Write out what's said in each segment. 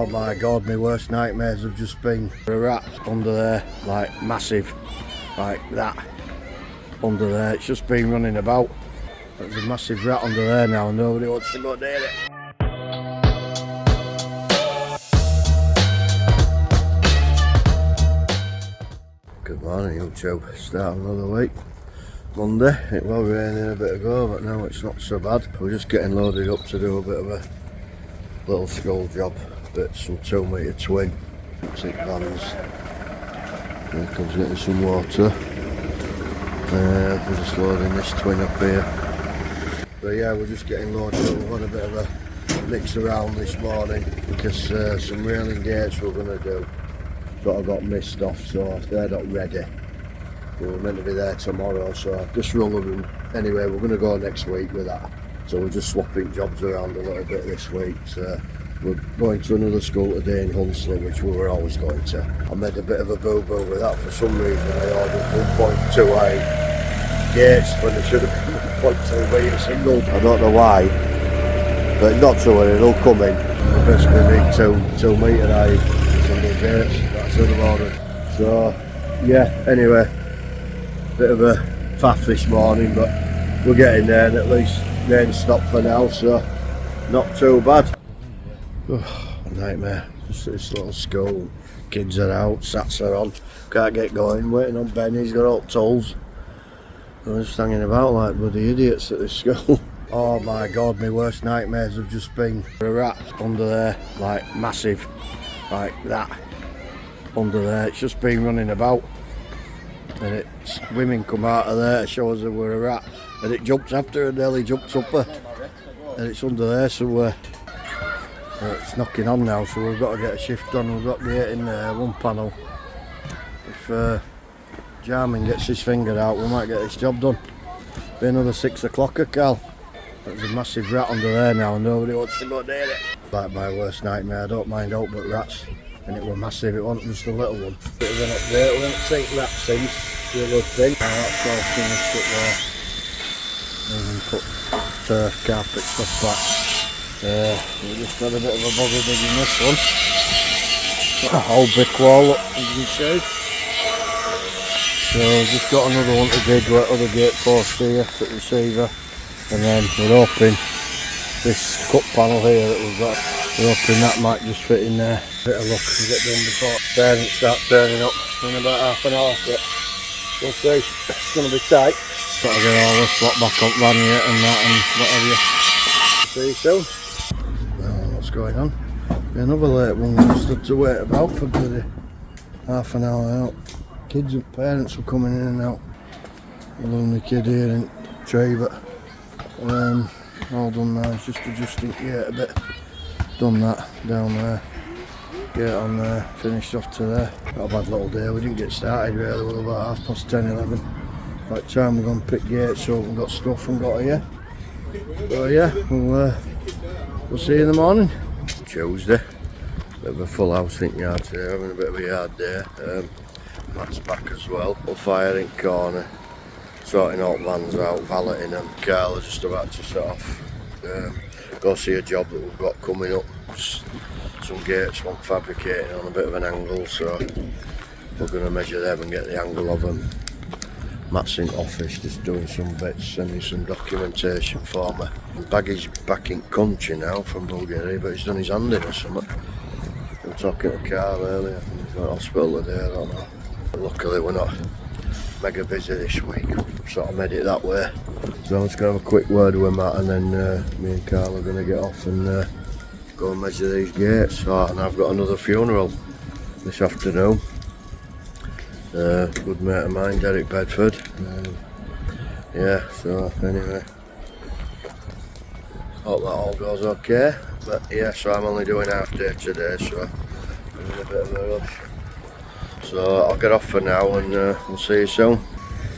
Oh my god, my worst nightmares have just been a rat under there, like massive, like that, under there. It's just been running about. There's a massive rat under there now and nobody wants to go near it. Good morning YouTube, start another week. Monday, it was raining a bit ago but now it's not so bad. We're just getting loaded up to do a bit of a little school job, some 2 metre twin, 6 vans. Here comes getting some water. We're just loading this twin up here. But yeah, we're just getting loaded up. We've had a bit of a mix around this morning because some railing gates we're going to do sort of got missed off, so they're not ready. We were meant to be there tomorrow, so I've just rolled them. Anyway, we're going to go next week with that. So we're just swapping jobs around a little bit this week. So we're going to another school today in Hunslow, which we were always going to. I made a bit of a boo-boo with that. For some reason I ordered 1.28 gates when they should have been 1.2 metre singles. I don't know why, but not to worry, it'll come in. We basically need 2 metre high single gates. That's what I've ordered. So yeah, anyway, bit of a faff this morning, but we're getting there, and at least rain stopped for now, so not too bad. Oh, a nightmare. Just this little school, kids are out, sats are on, can't get going, waiting on Ben, he's got all tools. We're just hanging about like bloody idiots at this school. Oh my god, my worst nightmares have just been a rat under there, like massive, like that, under there. It's just been running about. And it's women come out of there to show us there were a rat, and it jumps after her, nearly jumps up her, and it's under there somewhere. It's knocking on now, so we've got to get a shift done. We've got to get in there, one panel. If Jarman gets his finger out, we might get this job done. Be another 6 o'clocker, Cal. There's a massive rat under there now and nobody wants to go near it. Like my worst nightmare. I don't mind out but rats. And it was massive, it wasn't just a little one. Bit of an update, we haven't seen rats since, the good thing. That's all finished up there. And put turf, carpet, stuff back. We just had a bit of a bother digging this one. Got a whole brick wall up, as you can see. So just got another one to dig, other gate post here, to the receiver. And then we're hoping this cut panel here that we've got, we're hoping that might just fit in there. Bit of luck and get done before parents start turning up in about half an hour, but we'll see. It's going to be tight. Got to get all this lot back up, van yet and that and whatever you. See you soon. Oh, what's going on? Another late one, we just had to wait about for bloody half an hour out. Kids and parents were coming in and out. A lonely kid here in Tree, but all done now, it's just adjusting gate a bit. Done that down there, gate on there, finished off to there. Not a bad little day, we didn't get started really, we were about 10:30, 11. By the time we're going to pick gates up and got stuff and got here. So yeah, we'll see you in the morning. Tuesday, bit of a full house in yard today, having a bit of a yard day. Matt's back as well. We'll fire in corner, sorting out vans out, valeting them. Carl is just about to set off. Go see a job that we've got coming up. Some gates want fabricating on a bit of an angle, so we're going to measure them and get the angle of them. Matt's in office just doing some bits, sending some documentation for me. Baggy's back in country now from Bulgaria, but he's done his hand in or something. We were talking to Carl earlier, he's at hospital today, I don't know. But luckily we're not mega busy this week, sort of made it that way. So I'm just going to have a quick word with Matt, and then me and Carl are going to get off and go and measure these gates. Oh, and I've got another funeral this afternoon. Good mate of mine, Derek Bedford. Yeah, so anyway, hope that all goes okay. But yeah, so I'm only doing half day today, so I'm in a bit of a rush. So I'll get off for now and we'll see you soon.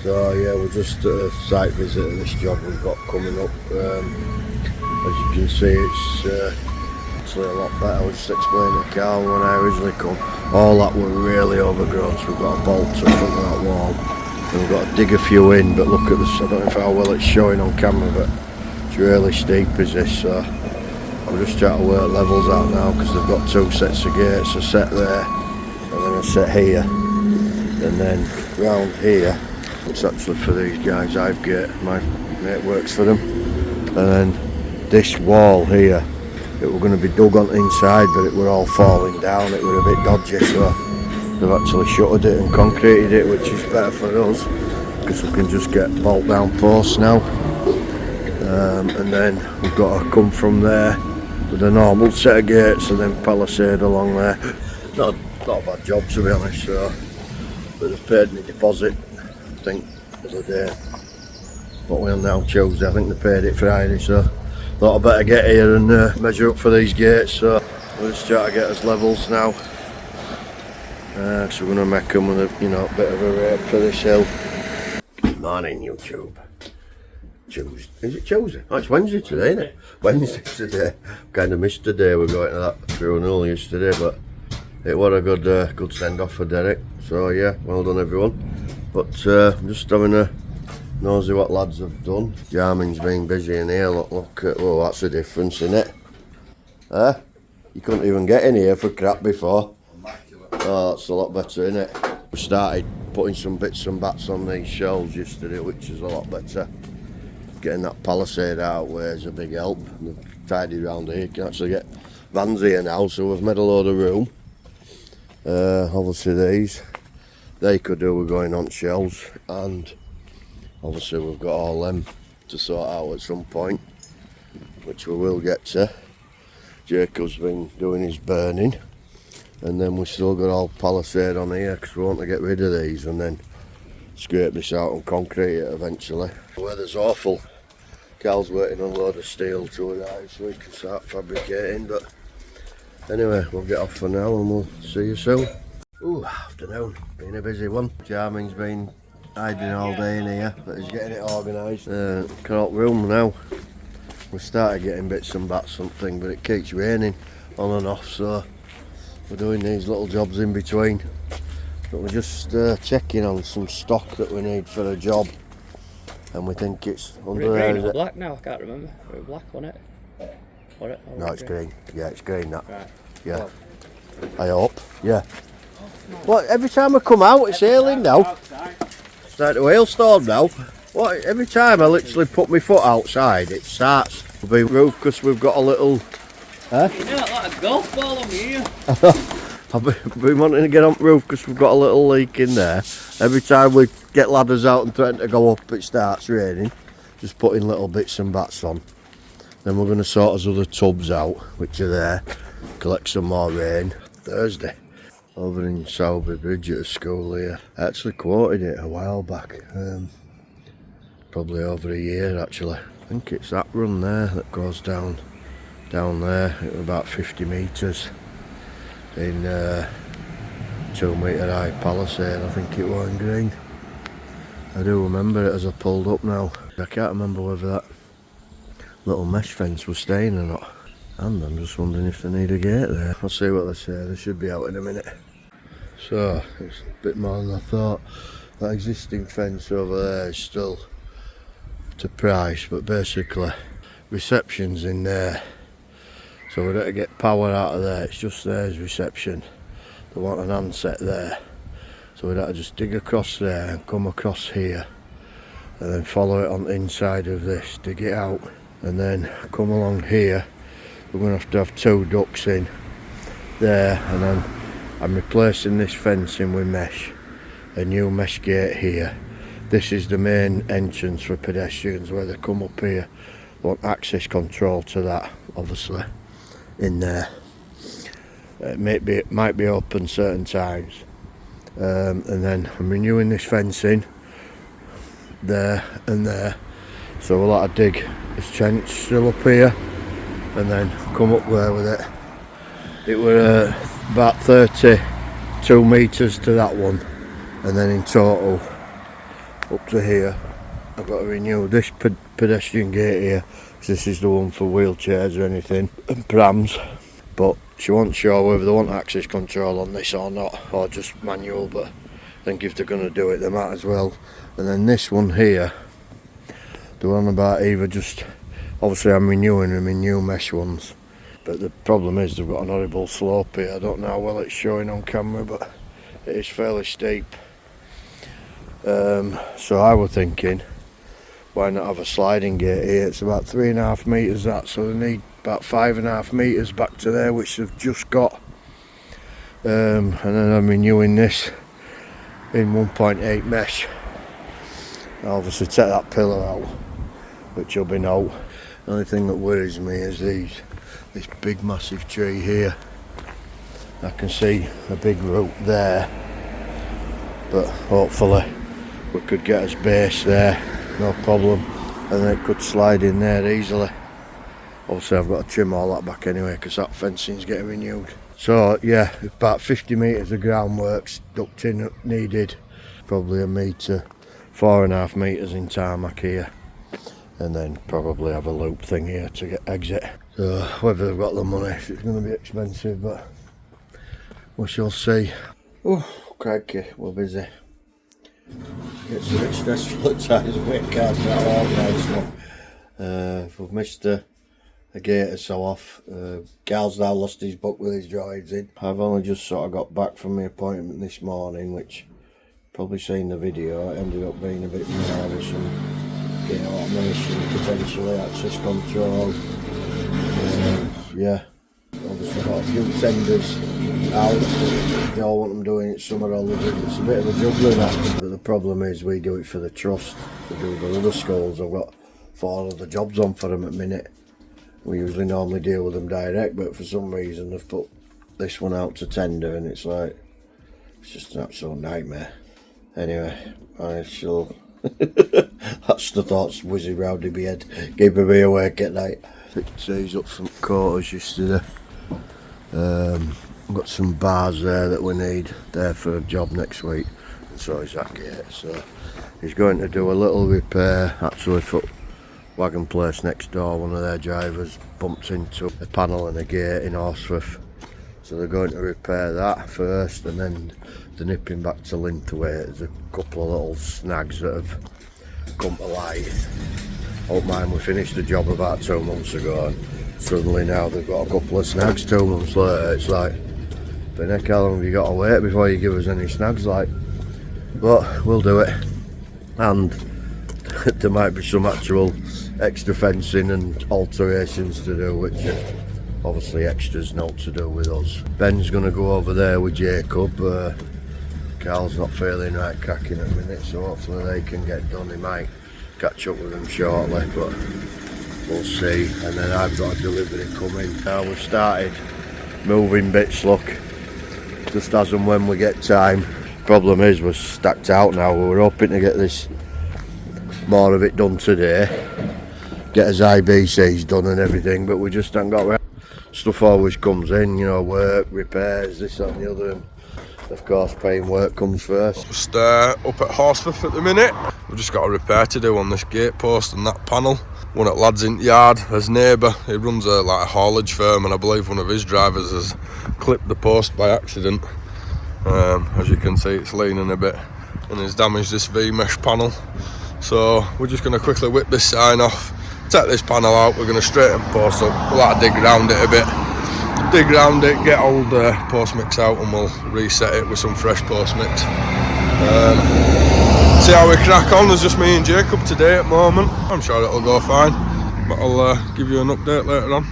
So yeah, we're just at a site visit of this job we've got coming up. As you can see, it's actually a lot better. I was just explaining to Carl when I originally come, all that were really overgrown, so we've got a bolt to the front of that wall. And we've got to dig a few in, but look at this, I don't know how well it's showing on camera, but it's really steep is this, so We're just trying to work levels out now because they've got 2 sets of gates, a set there and then a set here, and then round here it's actually for these guys. I've got my mate works for them, and then this wall here, it were going to be dug on the inside, but it were all falling down. It were a bit dodgy, so they've actually shuttered it and concreted it, which is better for us because we can just get bolt down posts now. And then we've got to come from there with a normal set of gates and then palisade along there. Not a bad job, to be honest. So, but they've paid me deposit, I think, the other day. What we're on now, Tuesday. I think they paid it Friday, so thought I better get here and measure up for these gates. So we'll just try to get us levels now. So we're going to make them with a bit of a rate for this hill. Good morning, YouTube. Tuesday. Is it Tuesday? Oh, it's Wednesday today, isn't it? Wednesday today. Kind of missed the day. We're going to that funeral yesterday, but it was a good send off for Derek. So yeah, well done everyone. But I'm just having a nosy what lads have done. Jarman's been busy in here. Look at, oh, that's a difference in it. You couldn't even get in here for crap before. Oh, that's a lot better, isn't it? We started putting some bits and bats on these shelves yesterday, which is a lot better. Getting that palisade out where is a big help. They've tidied around here. You can actually get vans here now, so we've made a load of room. Obviously these, they could do with going on shelves, and obviously we've got all them to sort out at some point, which we will get to. Jacob's been doing his burning, and then we've still got all palisade on here because we want to get rid of these and then scrape this out and concrete it eventually. The weather's awful. Cal's waiting on a load of steel to arrive so we can start fabricating, but anyway, we'll get off for now and we'll see you soon. Ooh, afternoon, been a busy one. Jarman's been hiding all day in here, but he's getting it organised. Can't room now. We started getting bits and bats something, but it keeps raining on and off, so we're doing these little jobs in between. But we're just checking on some stock that we need for a job, and we think it's under there. Green or black now? I can't remember. It was black, wasn't it? No, it's green. Yeah, it's green. That. Right. Yeah. Well. I hope. Yeah. What? Every time I come out, it's hailing now. It's like a hailstorm now. What? Every time I literally put my foot outside, it starts to be roof because we've got a little. You look like a golf ball on me here. I've been wanting to get on the roof because we've got a little leak in there. Every time we get ladders out and threaten to go up, it starts raining. Just putting little bits and bats on. Then we're going to sort us other tubs out, which are there. Collect some more rain. Thursday, over in Sowerby Bridge at a school here. I actually quoted it a while back. Probably over a year actually. I think it's that run there that goes down there. It was about 50 metres. In 2 metre high palisade, I think it was in green. I do remember it as I pulled up now. I can't remember whether that little mesh fence was staying or not. And I'm just wondering if they need a gate there. I'll see what they say, they should be out in a minute. So, it's a bit more than I thought. That existing fence over there is still to price, but basically reception's in there. So we don't get power out of there, it's just there's reception. They want an handset there. So we'd have to just dig across there and come across here. And then follow it on the inside of this, dig it out. And then come along here. We're going to have 2 ducts in there. And then I'm replacing this fencing with mesh. A new mesh gate here. This is the main entrance for pedestrians where they come up here. Want access control to that, obviously. In there, it might be open certain times, and then I'm renewing this fencing there and there, so we'll have to dig this trench still up here and then come up there with it. It was about 32 metres to that one, and then in total up to here I've got to renew this pedestrian gate here. This is the one for wheelchairs or anything, and prams, but she wasn't sure whether they want access control on this or not, or just manual, but I think if they're going to do it they might as well. And then this one here, the one about either just, obviously I'm renewing them in new mesh ones, But the problem is they've got an horrible slope here. I don't know how well it's showing on camera, but it is fairly steep. So I was thinking, why not have a sliding gate here? It's about 3.5 metres that, so they need about 5.5 metres back to there, which they've just got. And then I'm renewing this in 1.8 mesh. I'll obviously take that pillar out, which will be no. The only thing that worries me is this big massive tree here. I can see a big root there, but hopefully we could get us base there, no problem, and then it could slide in there easily. Obviously I've got to trim all that back anyway because that fencing's getting renewed. So yeah, about 50 metres of groundworks ducting needed, probably 1 metre, 4.5 metres in tarmac here, and then probably have a loop thing here to get exit. So whether they've got the money, it's going to be expensive, but we shall see. Oh crikey, we're busy. It's a bit stressful at times when cars not organised now. We've missed a gate or so off. Carl's now lost his book with his drives in. I've only just sort of got back from my appointment this morning, which probably seen the video. It ended up being a bit more with some gate automation, potentially access control. Yeah, obviously got a few tenders out. They all want them doing it somewhere or other. It's a bit of a juggling act. But the problem is we do it for the trust. We do the other schools. I've got 4 other jobs on for them at the minute. We usually normally deal with them direct, but for some reason they've put this one out to tender, and it's like, it's just an absolute nightmare. Anyway, I shall that's the thoughts whizzing round in my head, keeping me awake at night. Picked these up from quarters yesterday. Got some bars there that we need there for a job next week, and so is that gate. So he's going to do a little repair actually for wagon place next door. One of their drivers bumped into a panel and a gate in Horsforth, so they're going to repair that first, and then they're nipping back to Linthwaite. There's a couple of little snags that have come to light. I don't mind, we finished the job about 2 months ago, and suddenly now they've got a couple of snags 2 months later. It's like, but heck, how long have you got to wait before you give us any snags? Like, but we'll do it, and there might be some actual extra fencing and alterations to do, which are obviously extras not to do with us. Ben's going to go over there with Jacob. Carl's not feeling right cracking at the minute, so hopefully they can get done. He might catch up with them shortly, but we'll see. And then I've got a delivery coming. Now we've started moving bits, look, just as and when we get time. Problem is we're stacked out now. We were hoping to get this, more of it done today, get his IBCs done and everything, but we just haven't got stuff. Always comes in, you know, work, repairs, this that and the other, and of course paying work comes first. Just up at Horsforth at the minute. We've just got a repair to do on this gate post and that panel. One at Lads in Yard, his neighbour, he runs a haulage firm, and I believe one of his drivers has clipped the post by accident. As you can see, it's leaning a bit and has damaged this V-mesh panel. So we're just going to quickly whip this sign off, take this panel out. We're going to straighten the post up. We'll have to dig around it a bit, get old post mix out, and we'll reset it with some fresh post mix. See how we crack on. There's just me and Jacob today at the moment. I'm sure it'll go fine, but I'll give you an update later on.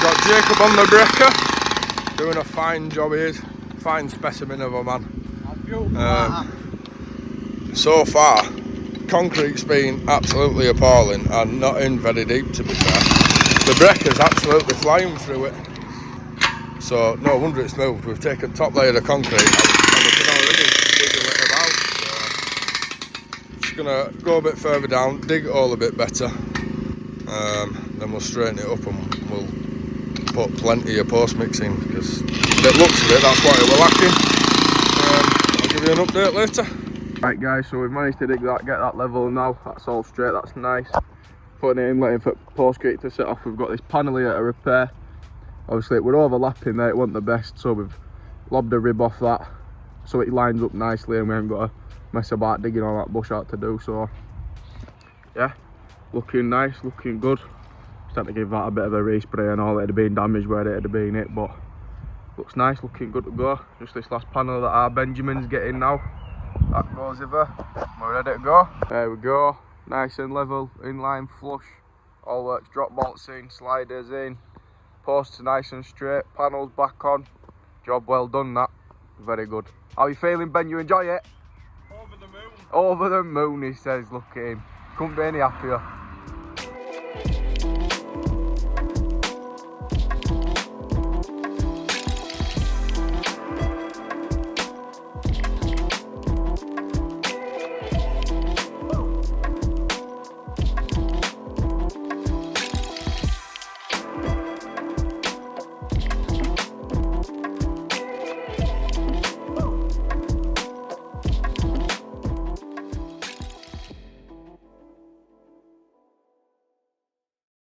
Got Jacob on the breaker, doing a fine job. He is fine specimen of a man. So far, concrete's been absolutely appalling and not in very deep, to be fair. The breaker's absolutely flying through it, so no wonder it's moved. We've taken top layer of concrete out and we can already wiggle it about. So just gonna go a bit further down, dig it all a bit better, then we'll straighten it up and we'll put plenty of post mix in, because it looks of it, that's what it were lacking. I'll give you an update later. Right guys, so we've managed to dig that, get that level now. That's all straight, that's nice. Putting it in, waiting for postgate to set off. We've got this panel here to repair. Obviously we're overlapping there, it wasn't the best, so we've lobbed a rib off that so it lines up nicely and we haven't got to mess about digging all that bush out to do. So yeah, looking nice, looking good. Just had to give that a bit of a respray and all. It had been damaged where it had been hit, but looks nice, looking good to go. Just this last panel that our Benjamin's getting now. That goes over. We're ready to go. There we go. Nice and level, inline flush. All works, drop bolts in, sliders in. Posts nice and straight, panels back on. Job well done that. Very good. How are you feeling, Ben? You enjoy it? Over the moon. Over the moon, he says. Look at him. Couldn't be any happier.